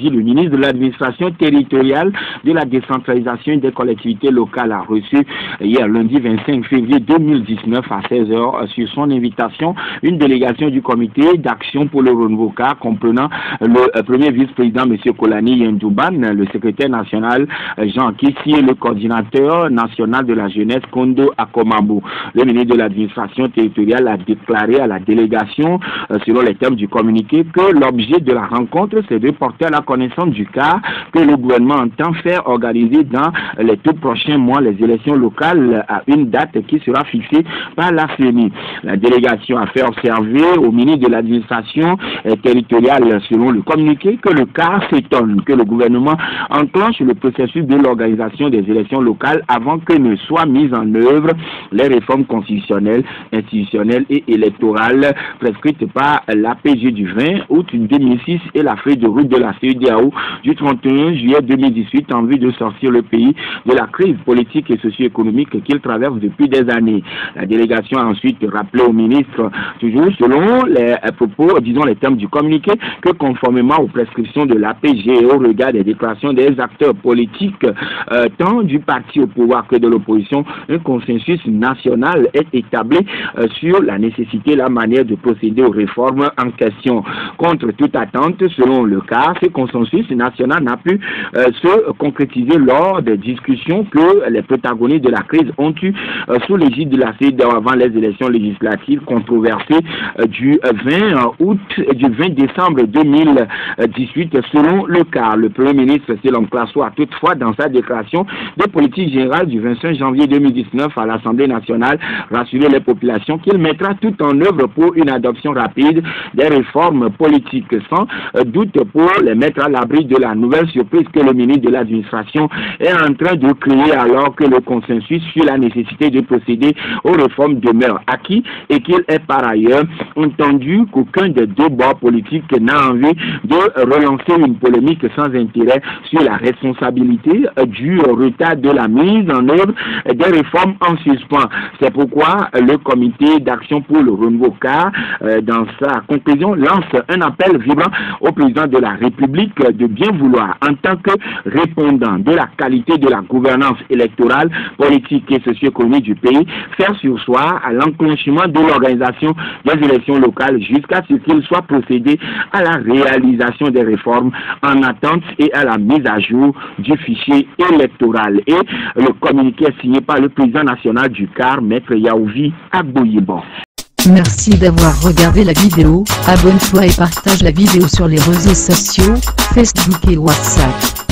Le ministre de l'administration territoriale, de la décentralisation et des collectivités locales a reçu hier lundi 25 février 2019 à 16h sur son invitation une délégation du comité d'action pour le renouveau CAR comprenant le premier vice-président M. Kolani Yendouban, le secrétaire national Jean Kissi et le coordinateur national de la jeunesse Kondo Akomambo. Le ministre de l'administration territoriale a déclaré à la délégation, selon les termes du communiqué, que l'objet de la rencontre c'est de porter à la connaissance du cas que le gouvernement entend faire organiser dans les tout prochains mois les élections locales à une date qui sera fixée par la CENI. La délégation a fait observer au ministre de l'administration territoriale, selon le communiqué, que le cas s'étonne que le gouvernement enclenche le processus de l'organisation des élections locales avant que ne soient mises en œuvre les réformes constitutionnelles, institutionnelles et électorales prescrites par l'APG du 20 août 2006 et la feuille de route de la CEDEAO du 31 juillet 2018 en vue de sortir le pays de la crise politique et socio-économique qu'il traverse depuis des années. La délégation a ensuite rappelé au ministre, toujours selon les propos, disons les termes du communiqué, que conformément aux prescriptions de l'APG et au regard des déclarations des acteurs politiques, tant du parti au pouvoir que de l'opposition, un consensus national est établi sur la nécessité et la manière de procéder aux réformes en question. Contre toute attente, selon le cas, ce consensus national n'a pu se concrétiser lors des discussions que les protagonistes de la crise ont eues sous l'égide de la CEDEAO avant les élections législatives controversées du 20 décembre 2018. Selon le cas, le Premier ministre Selon Klasso a toutefois dans sa déclaration de politique générale du 25 janvier 2019 à l'Assemblée nationale rassuré les populations qu'il mettra tout en œuvre pour une adoption rapide des réformes politiques, sans doute pour les mettre à l'abri de la nouvelle surprise que le ministre de l'administration est en train de créer alors que le consensus sur la nécessité de procéder aux réformes demeure acquis et qu'il est par ailleurs entendu qu'aucun des deux bords politiques n'a envie de relancer une polémique sans intérêt sur la responsabilité du retard de la mise en œuvre des réformes en suspens. C'est pourquoi le comité d'action pour le renouveau CAR, dans sa conclusion, lance un appel vibrant au président de la République de bien vouloir, en tant que répondant de la qualité de la gouvernance électorale, politique et socio-économique du pays, faire surseoir à l'enclenchement de l'organisation des élections locales jusqu'à ce qu'il soit procédé à la réalisation des réformes en attente et à la mise à jour du fichier électoral. Et le communiqué est signé par le président national du CAR, Maître Yaouvi Agboyebon. Merci d'avoir regardé la vidéo, abonne-toi et partage la vidéo sur les réseaux sociaux, Facebook et WhatsApp.